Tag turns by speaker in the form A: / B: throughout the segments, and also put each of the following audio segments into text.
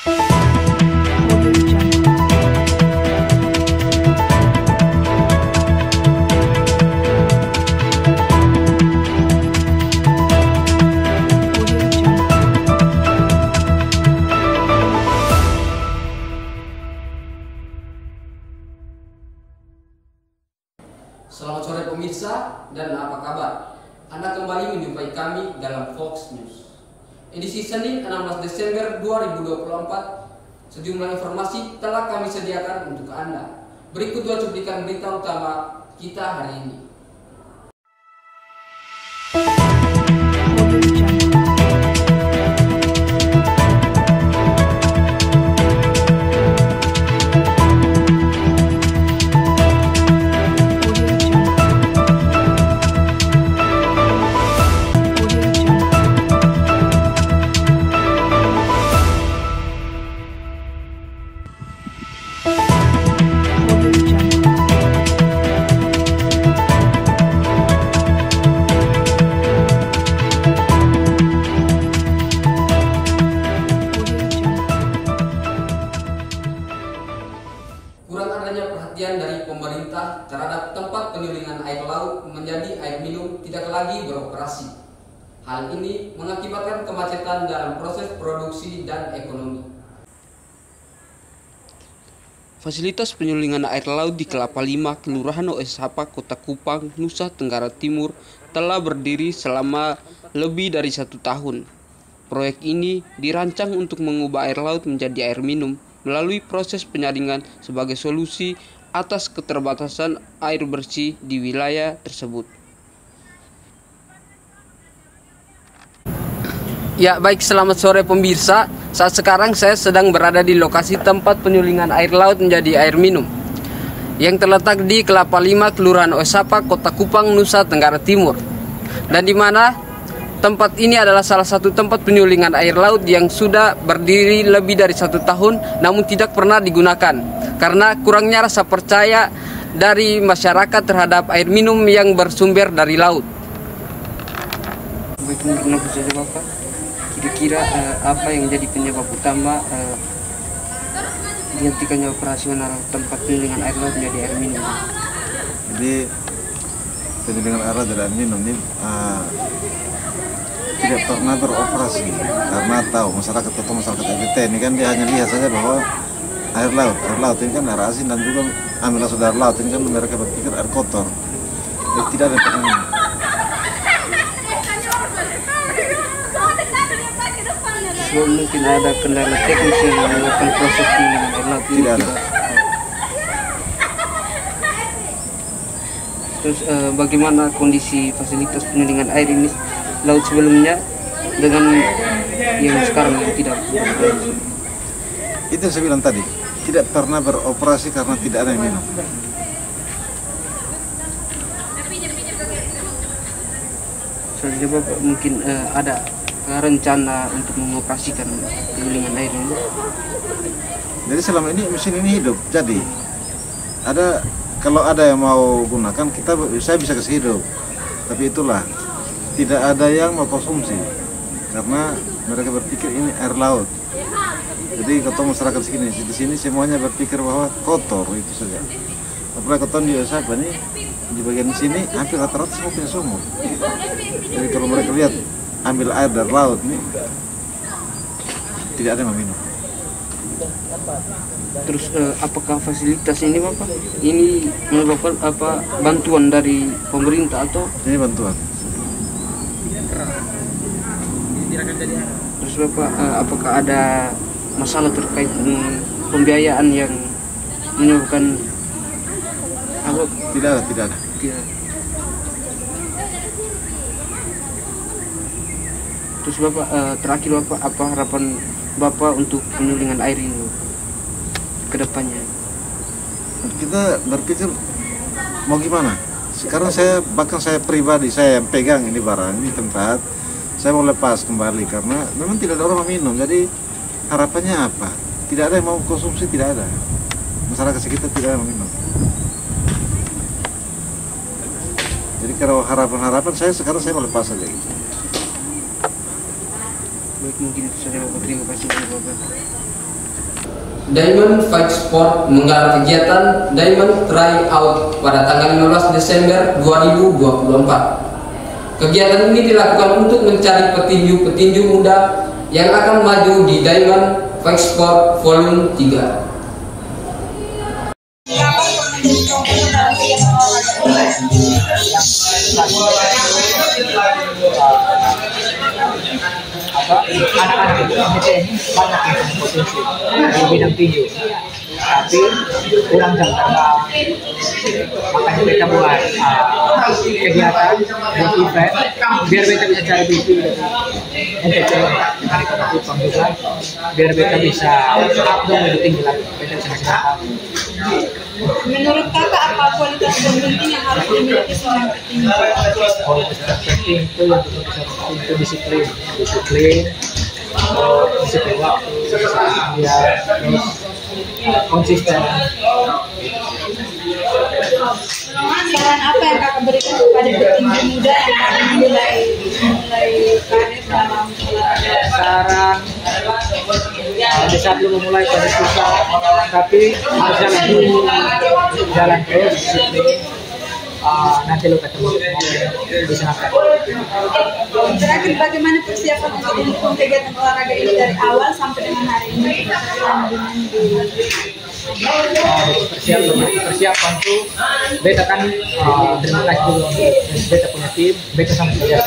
A: Selamat sore pemirsa, dan apa kabar? Anda kembali menjumpai kami dalam Fox News. Edisi Senin 16 Desember 2024, sejumlah informasi telah kami sediakan untuk Anda. Berikut dua cuplikan berita utama kita hari ini. Kurang adanya perhatian dari pemerintah terhadap tempat penyulingan air laut menjadi air minum tidak lagi beroperasi. Hal ini mengakibatkan kemacetan dalam proses produksi dan ekonomi. Fasilitas penyulingan air laut di Kelapa Lima, Kelurahan OS Sapa, Kota Kupang, Nusa Tenggara Timur telah berdiri selama lebih dari 1 tahun. Proyek ini dirancang untuk mengubah air laut menjadi air minum melalui proses penyaringan sebagai solusi atas keterbatasan air bersih di wilayah tersebut. Ya, baik, selamat sore pemirsa. Saat sekarang saya sedang berada di lokasi tempat penyulingan air laut menjadi air minum yang terletak di Kelapa Lima, Kelurahan Osapa, Kota Kupang, Nusa Tenggara Timur. Dan di mana tempat ini adalah salah satu tempat penyulingan air laut yang sudah berdiri lebih dari 1 tahun namun tidak pernah digunakan karena kurangnya rasa percaya dari masyarakat terhadap air minum yang bersumber dari laut. Kira-kira apa yang menjadi penyebab utama dihentikannya operasional tempat penyulingan air laut menjadi air minum?
B: Jadi penyulingan air laut dari air minum ini tidak pernah beroperasi karena tahu masyarakat atau masyarakat EBT ini kan dia hanya lihat saja bahwa air laut ini kan air asin dan juga ambil langsung dari laut ini kan mereka berpikir air kotor. Jadi tidak ada penanganan.
A: Mungkin ada kendala teknis yang melakukan proses penyulingan air laut?
B: Tidak ada.
A: Terus bagaimana kondisi fasilitas penyulingan air ini laut sebelumnya dengan yang sekarang yang tidak beroperasi?
B: Itu yang saya bilang tadi, tidak pernah beroperasi karena tidak ada yang minum.
A: Soalnya Bapak mungkin ada rencana untuk mengoperasikan penyulingan air ini?
B: Jadi selama ini mesin ini hidup, jadi kalau ada yang mau gunakan saya bisa kasih hidup, tapi itulah tidak ada yang mau konsumsi karena mereka berpikir ini air laut. Jadi ketemu masyarakat di sini semuanya berpikir bahwa kotor itu saja. Apalagi kotor di Osapa nih di bagian sini hampir rata-rata semua punya sumur. Jadi kalau mereka lihat ambil air dari laut nih tidak ada yang minum.
A: Terus apakah fasilitas ini Bapak ini merupakan bantuan dari pemerintah atau?
B: Ini bantuan.
A: Terus Bapak apakah ada masalah terkait pembiayaan yang menyebabkan apa?
B: Tidak ada.
A: Tidak. Terus Bapak terakhir Bapak apa harapan Bapak untuk penyulingan air ini ke depannya?
B: Kita berpikir mau gimana? Sekarang saya pribadi saya yang pegang ini barang, ini tempat saya mau lepas kembali karena memang tidak ada orang minum. Jadi harapannya apa? Tidak ada yang mau konsumsi, tidak ada. Masyarakat sekitar tidak ada yang minum. Jadi kalau harapan saya sekarang saya mau lepas saja gitu.
A: Baik, mungkin itu saja Bapak. Terima kasih Bapak. Diamond Fight Sport menggelar kegiatan Diamond Try Out pada tanggal 15 Desember 2024. Kegiatan ini dilakukan untuk mencari petinju-petinju muda yang akan maju di Diamond Fight Sport Volume 3.
C: Anak-anak itu Indonesia ini banyak yang berpotensi di bidang tinju, tapi kurang jam terbang. Makanya kita buat kegiatan, buat event, biar kita bisa cari duit entertainment dari Kota Kupang juga, biar kita bisa up dong lebih tinggi lagi, kita bisa ngasih makan.
D: Menurut kakak apa kualitas penting yang harus dimiliki seorang petinju?
C: Kualitas terpenting itu yang kita bisa itu disiplin waktu, disiplin dia, terus konsisten.
D: Saran apa yang kakak berikan kepada petinju muda yang akan memulai karir dalam olahraga?
C: Saran di saat lu memulai pada susah, tapi harus jalan dulu, jalan terus, disiplin. Nanti lu ketemu bisa naik.
D: Terakhir, bagaimana persiapan untuk mendukung kegiatan olahraga ini dari awal sampai dengan hari ini?
C: Persiapan tuh beta kan terima kasih dulu beta punya tim, beta sama kerja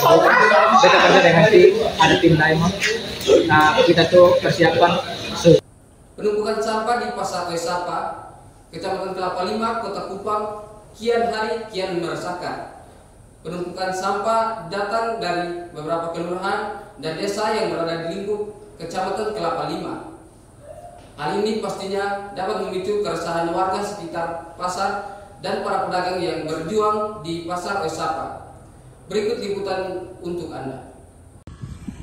C: beta kerja dengan tim, ada tim Diamond. Nah kita tuh persiapan
A: Penumpukan sampah di Pasar Oesapa, Kecamatan Kelapa Lima, Kota Kupang, kian hari kian meresahkan. Penumpukan sampah datang dari beberapa kelurahan dan desa yang berada di lingkup Kecamatan Kelapa Lima. Hal ini pastinya dapat memicu keresahan warga sekitar pasar dan para pedagang yang berjuang di Pasar Oesapa. Berikut liputan untuk Anda.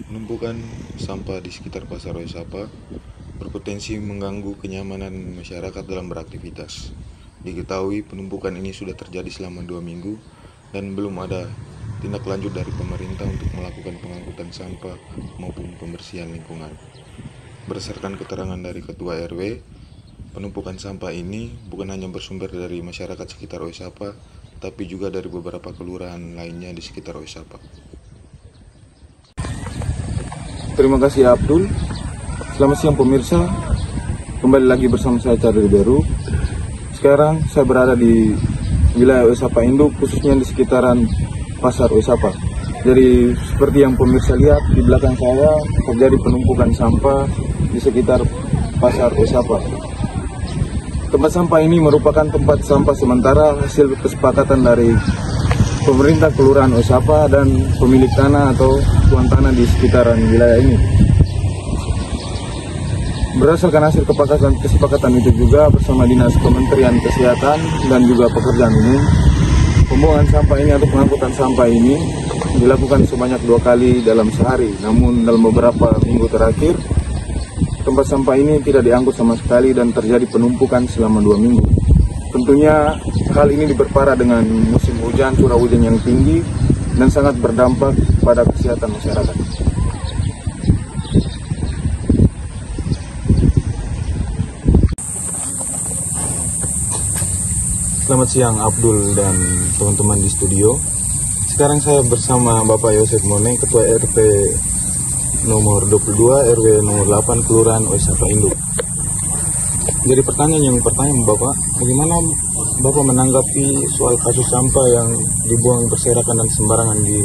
E: Penumpukan sampah di sekitar Pasar Oesapa berpotensi mengganggu kenyamanan masyarakat dalam beraktivitas. Diketahui penumpukan ini sudah terjadi selama 2 minggu dan belum ada tindak lanjut dari pemerintah untuk melakukan pengangkutan sampah maupun pembersihan lingkungan. Berdasarkan keterangan dari Ketua RW, penumpukan sampah ini bukan hanya bersumber dari masyarakat sekitar Oesapa, tapi juga dari beberapa kelurahan lainnya di sekitar Oesapa.
B: Terima kasih Abdul. Selamat siang pemirsa. Kembali lagi bersama saya Charlie Beru. Sekarang saya berada di wilayah Oesapa Induk, khususnya di sekitaran Pasar Oesapa. Jadi seperti yang pemirsa lihat di belakang saya, terjadi penumpukan sampah di sekitar Pasar Oesapa. Tempat sampah ini merupakan tempat sampah sementara hasil kesepakatan dari pemerintah Kelurahan Oesapa dan pemilik tanah atau tuan tanah di sekitaran wilayah ini. Berdasarkan hasil kesepakatan itu juga bersama Dinas Kementerian Kesehatan dan juga Pekerjaan Umum, pembuangan sampah ini atau pengangkutan sampah ini dilakukan sebanyak 2 kali dalam sehari. Namun dalam beberapa minggu terakhir, tempat sampah ini tidak diangkut sama sekali dan terjadi penumpukan selama 2 minggu. Tentunya hal ini diperparah dengan musim hujan, curah hujan yang tinggi dan sangat berdampak pada kesehatan masyarakat. Selamat siang Abdul dan teman-teman di studio. Sekarang saya bersama Bapak Yosef Mone, Ketua RT nomor 22 RW nomor 8 Kelurahan Oesapa Induk. Jadi pertanyaan yang pertama Bapak, bagaimana Bapak menanggapi soal kasus sampah yang dibuang berserakan dan sembarangan di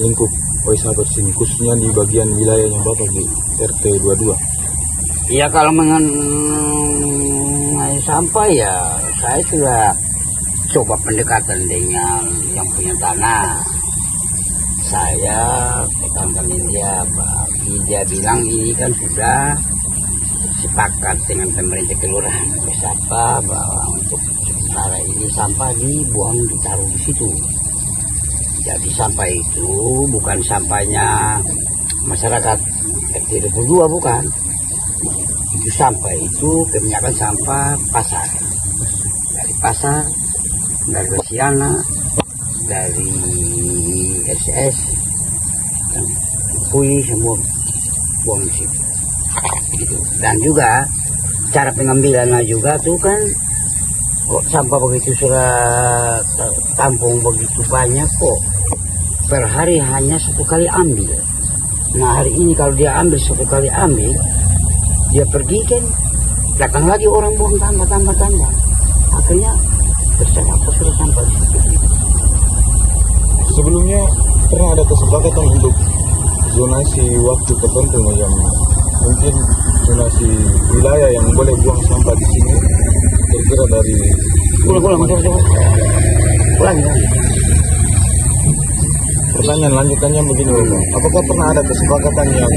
B: lingkup Oesapa sini, khususnya di bagian wilayahnya Bapak di RT 22?
F: Ya kalau mengenai sampah ya saya sudah coba pendekatan dengan yang punya tanah. Saya tekankan dia bilang ini kan sudah sepakat dengan pemerintah kelurahan Oesapa bahwa untuk sementara ini sampah dibuang ditaruh di situ. Jadi sampah itu bukan sampahnya masyarakat RT 22 bukan. Itu sampah itu kebanyakan sampah pasar. Dari pasar, dari Rosiana, dari SS, dan Kui semua buang di situ. Gitu. Dan juga cara pengambilannya juga tuh kan, kok sampah begitu sudah tampung begitu banyak kok per hari hanya 1 kali ambil. Nah hari ini kalau dia ambil 1 kali ambil, dia pergi kan datang lagi orang buang tambah, akhirnya tercapai sudah sampah di situ.
E: Sebelumnya pernah ada kesepakatan untuk zonasi waktu tertentu yang mungkin zonasi wilayah yang boleh buang sampah di sini kira-kira dari
F: Pulang.
E: Pertanyaan lanjutannya begini Bapak, apakah pernah ada kesepakatan yang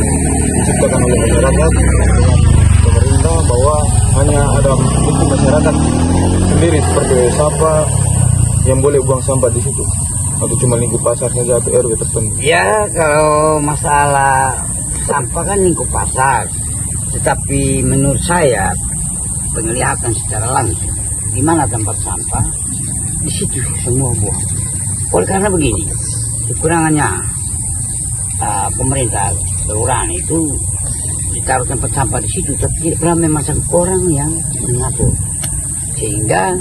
E: diciptakan oleh masyarakat dengan pemerintah bahwa hanya ada untuk masyarakat sendiri seperti siapa yang boleh buang sampah di situ? Atau cuma lingkup pasar saja atau RW tertentu?
F: Ya kalau masalah sampah kan lingkup pasar, tetapi menurut saya penglihatan secara langsung di mana tempat sampah di situ semua buang. Oleh karena begini, kekurangannya pemerintah kelurahan itu ditaruh tempat sampah di situ, tapi tidak pernah memasang orang yang mengatur, sehingga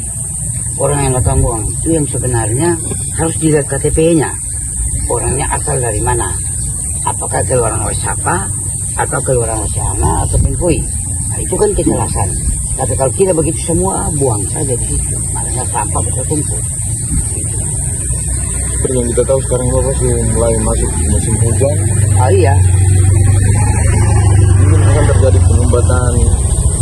F: orang yang datang buang itu yang sebenarnya harus dilihat KTP-nya, orangnya asal dari mana, apakah keluaran Oesapa atau keluaran Oesana atau Penpui. Nah, itu kan kejelasan. Tapi kalau tidak begitu semua buang saja di situ, makanya sampah berkumpul.
E: Seperti yang kita tahu sekarang Bapak sudah mulai masuk musim hujan.
F: Iya.
E: Mungkin akan terjadi penyumbatan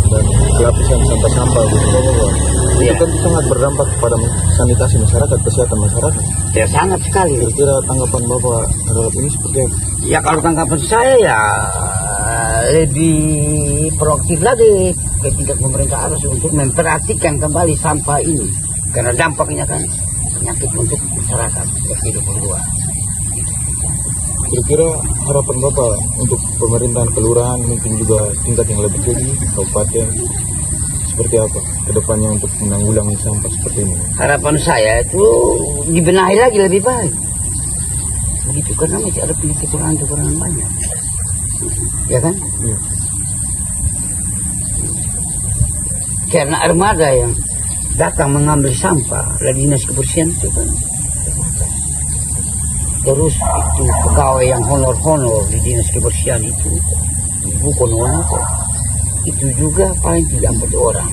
E: dan pelapisan sampah-sampah gitu Bapak. Itu tentu sangat berdampak pada sanitasi masyarakat, kesehatan masyarakat.
F: Ya sangat sekali.
E: Kira-kira tanggapan Bapak terhadap ini seperti apa?
F: Ya kalau tanggapan saya ya lebih proaktif lagi ke tingkat pemerintah harus untuk memperhatikan kembali sampah ini, karena dampaknya kan penyakit untuk masyarakat kehidupan luar.
E: Kira-kira harapan Bapak untuk pemerintahan kelurahan mungkin juga tingkat yang lebih tinggi, kabupaten, seperti apa ke depannya untuk menanggulangi sampah seperti ini?
F: Harapan saya itu dibenahi lagi lebih baik. Begitu, karena masih ada kekurangan banyak. Ya kan?
E: Ya.
F: Karena armada yang datang mengambil sampah dari dinas kebersihan itu kan. Terus itu pegawai yang honor-honor di dinas kebersihan itu bukan orang kok. Itu juga paling tidak 4 orang.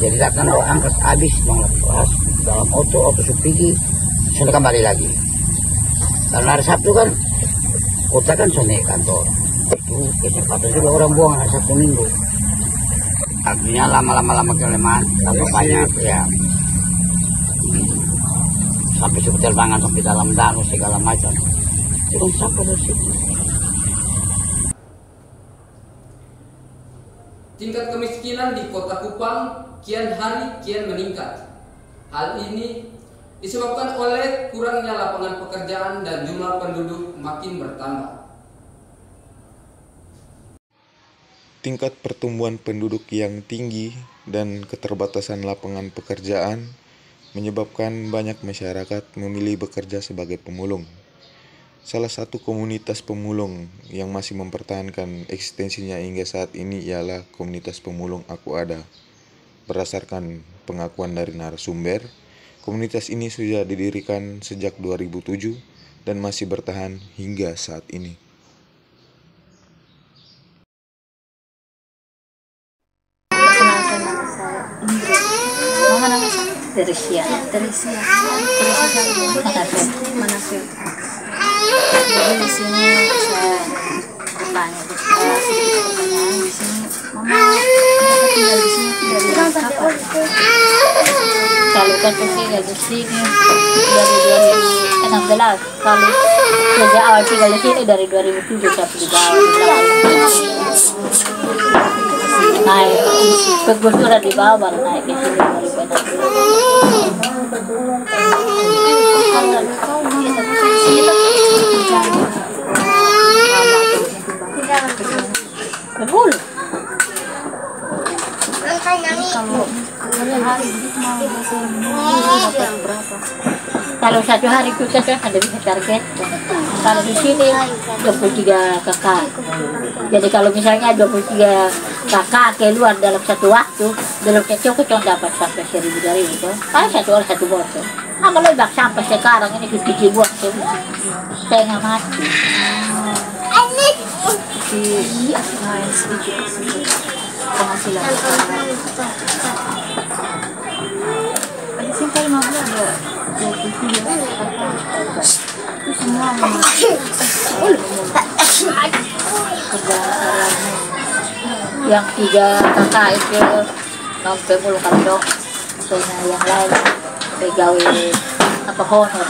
F: Jadi datang orang angkat habis mengelas dalam auto supigi sudah kembali lagi. Karena hari Sabtu kan kota kan Sone kantor. Itu kesempatan juga orang buang hari Sabtu Minggu. Artinya lama-lama kelemahan, tambah banyak ya. Sampai terbangan sampai dalam danau segala macam. Itu kan sampah dari situ.
A: Tingkat kemiskinan di Kota Kupang kian hari kian meningkat. Hal ini disebabkan oleh kurangnya lapangan pekerjaan dan jumlah penduduk makin bertambah.
E: Tingkat pertumbuhan penduduk yang tinggi dan keterbatasan lapangan pekerjaan menyebabkan banyak masyarakat memilih bekerja sebagai pemulung. Salah satu komunitas pemulung yang masih mempertahankan eksistensinya hingga saat ini ialah komunitas pemulung Aku Ada. Berdasarkan pengakuan dari narasumber, komunitas ini sudah didirikan sejak 2007 dan masih bertahan hingga saat ini.
G: Mama nama saya Teresia. Manasir. Jadi di sini saya bertanya, sedikit pertanyaan di sini. Mama tinggal di sini dari kapan? Kalau kan tinggal di sini dari 2016. Kalau sejak awal tinggal di sini dari 2007 sampai di bawah. Naik kegusuran di bawah baru naik ke sini baru betul. Kalau satu hari kita kan ada bisa target.
H: Kalau di sini 23 kakak. Jadi kalau misalnya 23 kakak keluar dalam satu waktu, dalam kecil-kecil dapat sampai 1.000 dari itu. Kan satu orang satu botol. Nah kalau bak sampai sekarang ini kecil buat setengah mati.
G: Iya, sedikit penghasilan. Ada sampai 15 ada 23 itu semua
H: yang 3 kakak itu sampai mulu kalau soalnya yang lain pegawai apa honor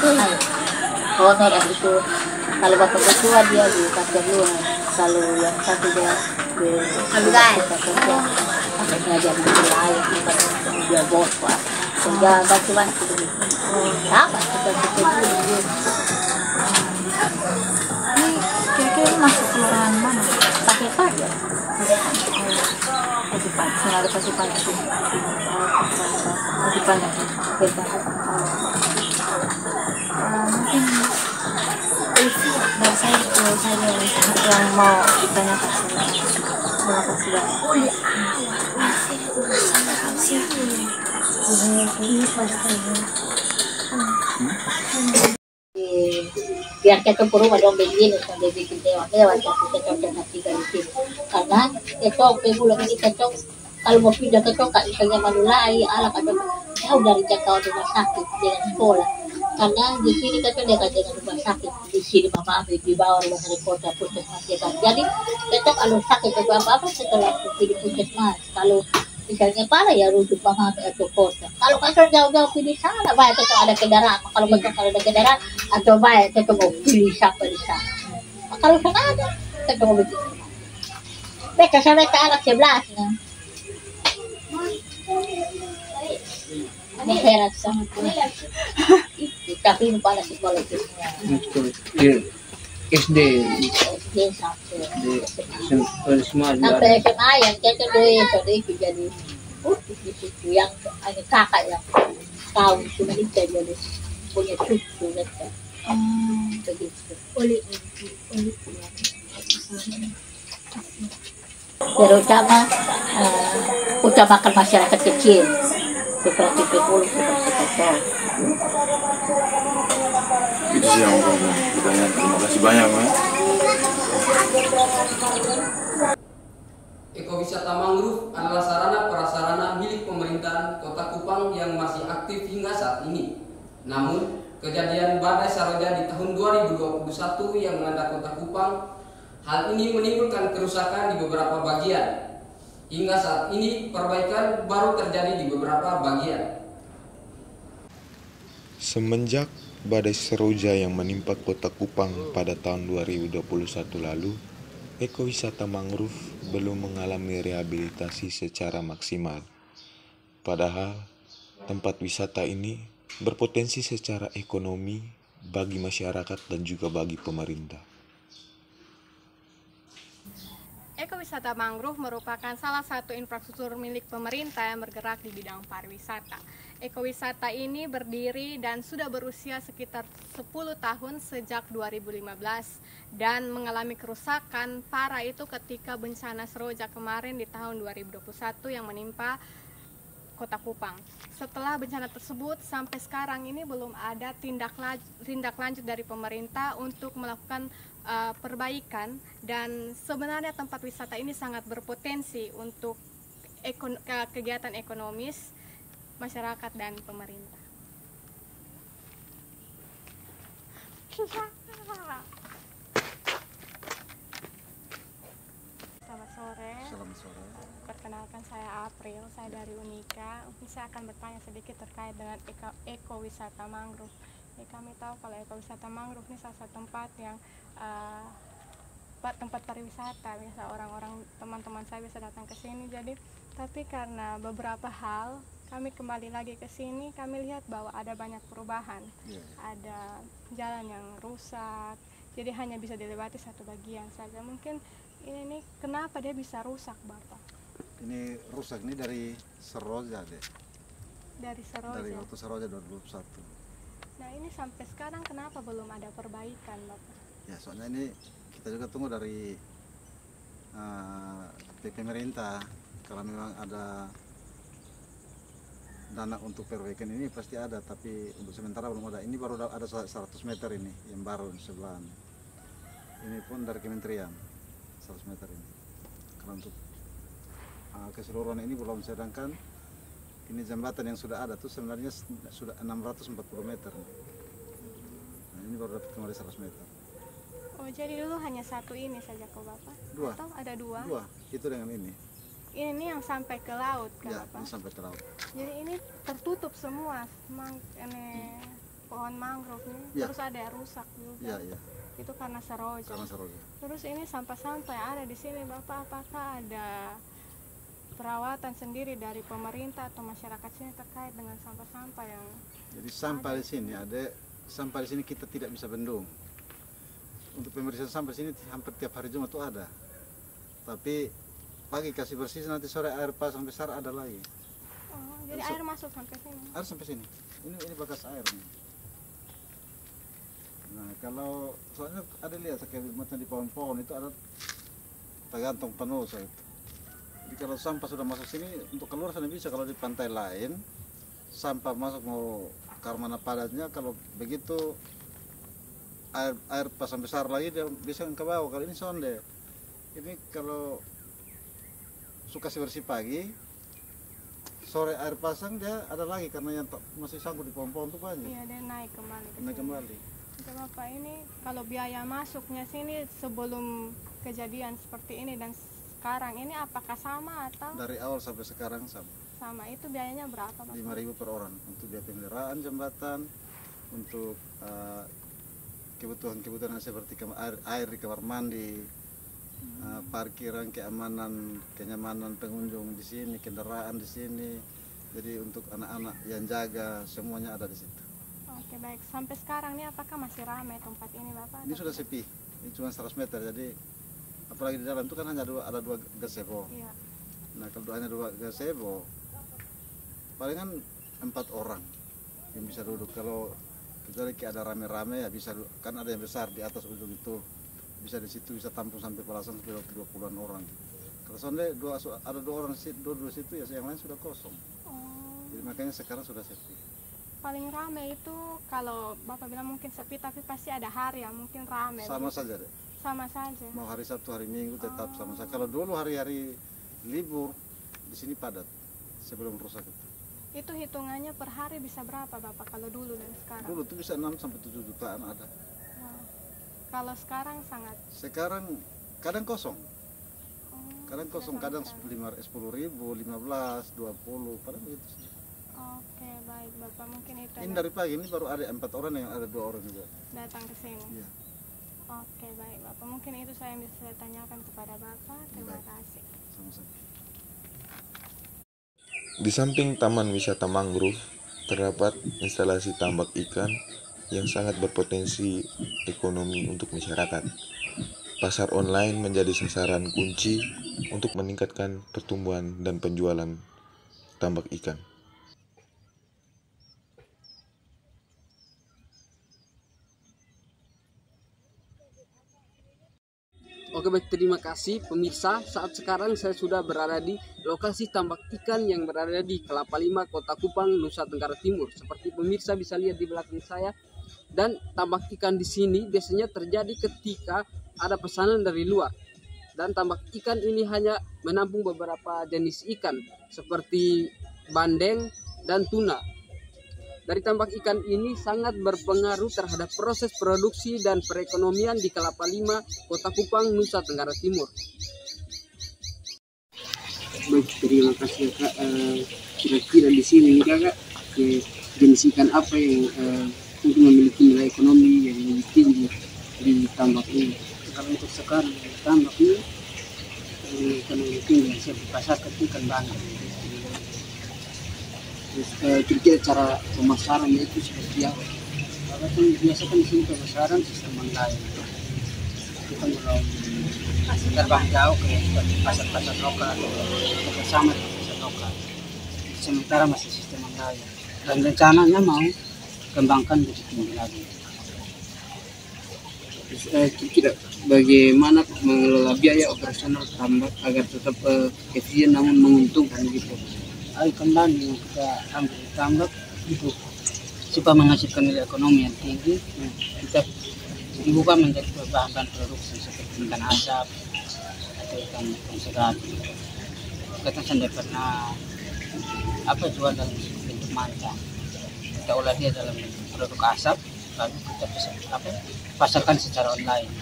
H: itu kalau bapak ketua dia di kantor luar, kalau yang satu dia di kerja makanya dia lain dia bos pak kerja bantu-bantu apa kita
G: ini kira-kira ini masuk kelurahan mana?
H: pakai pajak
G: Senada pasti banyak sih.
H: masih banyak
G: Mungkin dari saya itu saya yang mau ditanyakan terima kasih banyak.
H: Biar kita perlu ada begini sampai bikin dewa kita cocok hati dari sini karena cocok pegulang ini cocok kalau mau pindah ke cocok misalnya Manulai alat ada jauh dari jangkauan rumah sakit dengan sekolah karena di sini cocok dekat dengan rumah sakit di sini mama ambil di bawah rumah sakit kota puskesmas jadi cocok kalau sakit atau apa setelah di puskesmas kalau misalnya parah ya rujuk mama atau kota kalau kasar jauh-jauh pilih sana baik cocok ada kendaraan kalau betul kalau ada kendaraan atau baik cocok mau pilih siapa di sana kalau sana ada cocok mau begitu mereka sampai ke anak 11 nah ini heran sama tapi lupa ada sekolah itu
A: SD
H: sampai SMA yang cocok itu jadi itu yang ada kakak yang tahu cuma itu jadi punya cucu mereka begitu terutama utamakan masyarakat kecil seperti Pekul seperti
E: Itu sih yang mau ditanya. Terima kasih banyak, Mas.
A: Ekowisata mangrove adalah sarana prasarana milik pemerintahan Kota Kupang yang masih aktif hingga saat ini. Namun, kejadian badai Saroja di tahun 2021 yang melanda Kota Kupang, hal ini menimbulkan kerusakan di beberapa bagian. Hingga saat ini, perbaikan baru terjadi di beberapa bagian.
E: Semenjak badai Saroja yang menimpa Kota Kupang pada tahun 2021 lalu, ekowisata mangrove belum mengalami rehabilitasi secara maksimal. Padahal, tempat wisata ini berpotensi secara ekonomi bagi masyarakat dan juga bagi pemerintah.
I: Ekowisata mangrove merupakan salah satu infrastruktur milik pemerintah yang bergerak di bidang pariwisata. Ekowisata ini berdiri dan sudah berusia sekitar 10 tahun sejak 2015 dan mengalami kerusakan parah itu ketika bencana Saroja kemarin di tahun 2021 yang menimpa Kota Kupang. Setelah bencana tersebut sampai sekarang ini belum ada tindak lanjut dari pemerintah untuk melakukan perbaikan, dan sebenarnya tempat wisata ini sangat berpotensi untuk kegiatan ekonomis masyarakat dan pemerintah. Selamat sore.
B: Selamat sore.
I: Perkenalkan saya April, saya dari Unika. Mungkin saya akan bertanya sedikit terkait dengan ekowisata mangrove. Kami tahu kalau ekowisata mangrove ini salah satu tempat yang tempat pariwisata, biasa orang-orang teman-teman saya bisa datang ke sini. Jadi tapi karena beberapa hal kami kembali lagi ke sini, kami lihat bahwa ada banyak perubahan. Ada jalan yang rusak, jadi hanya bisa dilewati satu bagian saja. Mungkin ini kenapa dia bisa rusak, Bapak?
B: Ini rusak ini dari Saroja deh.
I: Dari Saroja.
B: Dari waktu Saroja 2021.
I: Nah ini sampai sekarang kenapa belum ada perbaikan, Bapak?
B: Ya, soalnya ini kita juga tunggu dari pemerintah. Kalau memang ada dana untuk perbaikan ini pasti ada, tapi untuk sementara belum ada. Ini baru ada 100 meter ini yang baru di sebelah. Ini pun dari kementerian 100 meter ini. Kalau untuk keseluruhan ini belum, sedangkan ini jembatan yang sudah ada tuh sebenarnya sudah 640 meter. Nah, ini baru dapat kembali 100 meter.
I: Oh, jadi dulu hanya satu ini saja kok Bapak?
B: Dua.
I: Atau ada dua?
B: Dua, itu dengan ini.
I: Ini yang sampai ke laut kan
B: Ya,
I: Bapak?
B: ini sampai ke laut.
I: Jadi ini tertutup semua, ini pohon mangrove ini,
B: Ya.
I: terus ada yang rusak juga.
B: Iya, iya.
I: Itu karena seroja.
B: Karena seroja.
I: Terus ini sampah-sampah yang ada di sini Bapak, apakah ada perawatan sendiri dari pemerintah atau masyarakat sini terkait dengan sampah-sampah yang
B: Jadi sampah di sini ada, sampah di sini kita tidak bisa bendung. Untuk pembersihan sampah di sini hampir tiap hari Jumat itu ada. Tapi pagi kasih bersih, nanti sore air pasang besar ada lagi.
I: oh, jadi air masuk sampai sini?
B: Air sampai sini. Ini bekas air nih. Nah, kalau soalnya ada lihat kayak macam di pohon-pohon itu ada tergantung penuh saya. Jadi kalau sampah sudah masuk sini, untuk keluar sana bisa. Kalau di pantai lain sampah masuk mau ke mana padatnya, kalau begitu air pasang besar lagi dia bisa ke bawah. Kalau ini sonde, ini kalau suka bersih pagi, sore air pasang dia ada lagi karena yang masih sangkut di pohon-pohon itu banyak.
I: Iya, dia naik kembali.
B: Naik kembali.
I: Oke Bapak, ini kalau biaya masuknya sini sebelum kejadian seperti ini dan sekarang ini apakah sama atau?
B: Dari awal sampai sekarang sama.
I: Sama, itu biayanya berapa Bapak?
B: 5.000 per orang untuk biaya pemeliharaan jembatan, untuk kebutuhan seperti air di kamar mandi, parkiran, kenyamanan pengunjung di sini, kendaraan di sini. Jadi untuk anak-anak yang jaga semuanya ada di situ.
I: Oke baik, sampai sekarang ini apakah masih ramai tempat ini Bapak?
B: Ini sudah sepi, ini cuma 100 meter, jadi apalagi di dalam itu kan hanya ada dua gazebo.
I: Iya.
B: Nah kalau hanya dua gazebo, palingan 4 orang yang bisa duduk. Kalau kecuali ada rame-rame ya bisa, kan ada yang besar di atas ujung itu, bisa di situ bisa tampung sampai belasan sampai 20-an orang. Kalau soalnya ada dua orang di situ ya, yang lain sudah kosong. Jadi makanya sekarang sudah sepi.
I: Paling rame itu kalau Bapak bilang mungkin sepi, tapi pasti ada hari yang mungkin rame.
B: Sama saja deh.
I: Sama saja.
B: Mau hari Sabtu, hari Minggu tetap sama saja. Kalau dulu hari-hari libur di sini padat sebelum rusak itu.
I: Itu hitungannya per hari bisa berapa Bapak kalau dulu dan sekarang?
B: Dulu tuh bisa 6 sampai 7 jutaan ada.
I: Wow. Kalau sekarang sangat?
B: Sekarang kadang kosong. Kadang kosong, kadang 10.000, 15, 20, padahal begitu.
I: Oke, baik Bapak, mungkin itu.
B: Ini dari pagi ini baru ada 4 orang, yang ada 2 orang juga
I: datang ke sini.
B: Iya.
I: Oke, baik Bapak, mungkin itu saya bisa tanyakan kepada Bapak. Terima kasih.
B: Sama-sama.
E: Di samping Taman Wisata Mangrove, terdapat instalasi tambak ikan yang sangat berpotensi ekonomi untuk masyarakat. Pasar online menjadi sasaran kunci untuk meningkatkan pertumbuhan dan penjualan tambak ikan.
A: Oke baik, terima kasih pemirsa. Saat sekarang saya sudah berada di lokasi tambak ikan yang berada di Kelapa Lima, Kota Kupang, Nusa Tenggara Timur. Seperti pemirsa bisa lihat di belakang saya. Dan tambak ikan di sini biasanya terjadi ketika ada pesanan dari luar. Dan tambak ikan ini hanya menampung beberapa jenis ikan seperti bandeng dan tuna. Dari tambak ikan ini sangat berpengaruh terhadap proses produksi dan perekonomian di Kelapa Lima, Kota Kupang, Nusa Tenggara Timur. Baik, terima kasih Kak. Kira-kira di sini Kakak, jenis ikan apa yang untuk memiliki nilai ekonomi yang lebih tinggi di tambak ini?
F: Kalau untuk sekarang tambak ini ikan yang tinggi yang saya pasarkan ikan bandeng.
A: Kira-kira cara pemasarannya itu seperti apa?
F: Kalau kan biasa kan di sini pemasaran sistem online. Kita kalau terbang jauh ke pasar-pasar lokal atau bersama dengan pasar lokal. Sementara masih sistem online. Dan rencananya mau kembangkan lebih tinggi lagi.
A: Kira bagaimana mengelola biaya operasional tambak agar tetap efisien namun menguntungkan gitu?
F: Ayo kembali yang kita ambil tambak itu supaya menghasilkan nilai ekonomi yang tinggi. Kita dibuka menjadi bahan produksi seperti ikan asap atau ikan segar. Kita sendiri pernah jual dalam bentuk manta. Kita olah dia dalam bentuk produk asap, lalu kita bisa pasarkan secara online.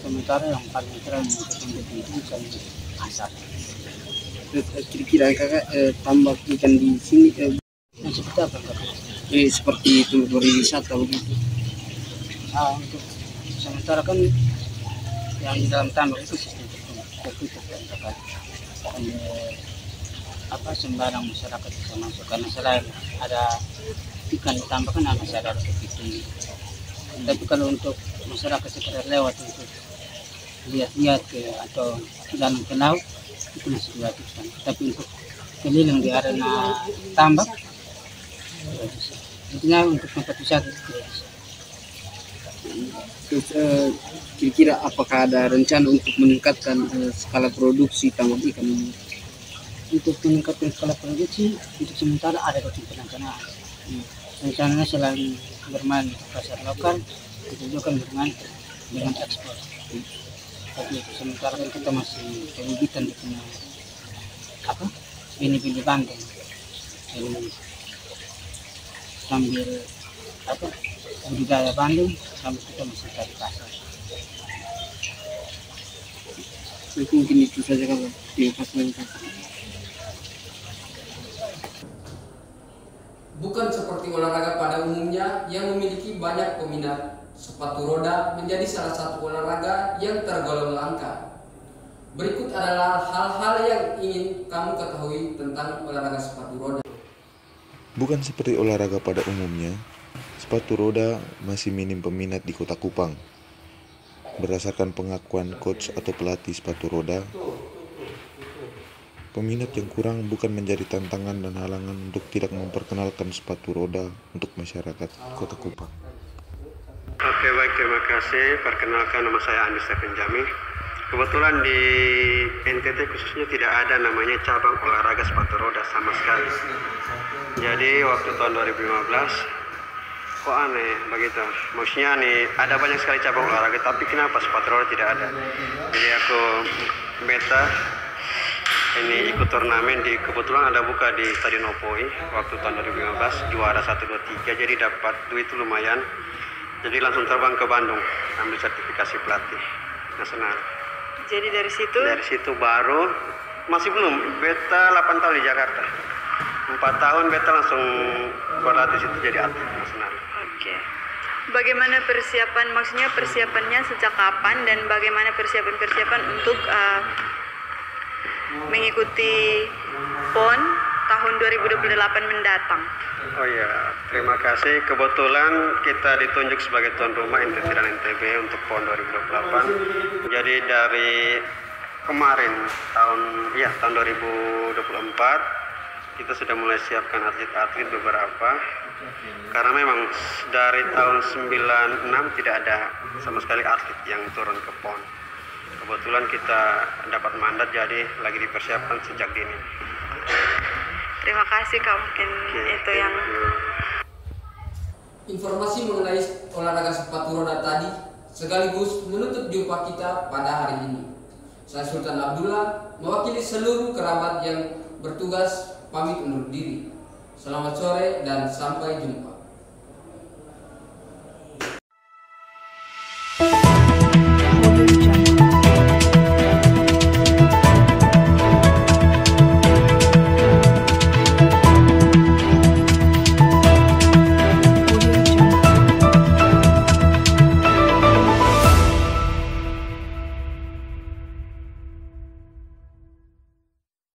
F: Sementara yang paling keren untuk menjadi ikan asap.
A: Kira-kira kakak tambak ikan di sini
F: Seperti apa kakak?
A: Seperti itu berwisata begitu.
F: Untuk sementara kan yang di dalam tambak itu sistem tertutup kan, sembarang masyarakat bisa masuk karena selain ada ikan di tambak kan masih ada begitu. Tapi kalau untuk masyarakat sekedar lewat untuk lihat-lihat atau jalan ke laut itu masih dilakukan. Tapi untuk keliling di arena tambak tidak bisa. Intinya untuk tempat wisata tidak bisa.
A: Terus kira-kira apakah ada rencana untuk meningkatkan skala produksi tambak ikan ini?
F: Untuk meningkatkan skala produksi untuk sementara ada rencana. Rencananya selain bermain di pasar lokal, kita juga kan bermain dengan ekspor. Tapi sementara kan kita masih kegiatan di punya bini-bini Bandung. Jadi sambil budidaya Bandung sambil kita masih cari pasar.
A: Mungkin itu saja kalau di pasar. Bukan seperti olahraga pada umumnya yang memiliki banyak peminat, sepatu roda menjadi salah satu olahraga yang tergolong langka. Berikut adalah hal-hal yang ingin kamu ketahui tentang olahraga sepatu roda.
E: Bukan seperti olahraga pada umumnya, sepatu roda masih minim peminat di Kota Kupang. Berdasarkan pengakuan coach atau pelatih sepatu roda, peminat yang kurang bukan menjadi tantangan dan halangan untuk tidak memperkenalkan sepatu roda untuk masyarakat Kota Kupang.
J: Oke, baik, terima kasih. Perkenalkan, nama saya Andi Stephen Jami. Kebetulan di NTT khususnya tidak ada namanya cabang olahraga sepatu roda sama sekali. Jadi waktu tahun 2015, kok aneh begitu. Maksudnya nih, ada banyak sekali cabang olahraga, tapi kenapa sepatu roda tidak ada? Jadi aku beta ini ikut turnamen kebetulan ada buka di Stadion Opoi waktu tahun 2015, juara 1, 2, 3, jadi dapat duit itu lumayan. Jadi langsung terbang ke Bandung, ambil sertifikasi pelatih nasional.
G: Jadi dari situ?
J: Dari situ baru, masih belum, beta 8 tahun di Jakarta. 4 tahun beta langsung berlatih situ jadi atlet nasional.
G: Oke. Bagaimana persiapan, maksudnya persiapannya sejak kapan dan bagaimana persiapan untuk mengikuti PON tahun 2028 mendatang?
J: Oh iya, terima kasih. Kebetulan kita ditunjuk sebagai tuan rumah NTT dan NTB untuk PON 2028. Jadi dari kemarin tahun 2024 kita sudah mulai siapkan atlet-atlet beberapa. Karena memang dari tahun 96 tidak ada sama sekali atlet yang turun ke PON. Kebetulan kita dapat mandat, jadi lagi dipersiapkan sejak dini.
G: Terima kasih Kak, mungkin itu yang
A: informasi mengenai olahraga sepatu roda tadi sekaligus menutup jumpa kita pada hari ini. Saya Sultan Abdullah mewakili seluruh kerabat yang bertugas pamit undur diri. Selamat sore dan sampai jumpa.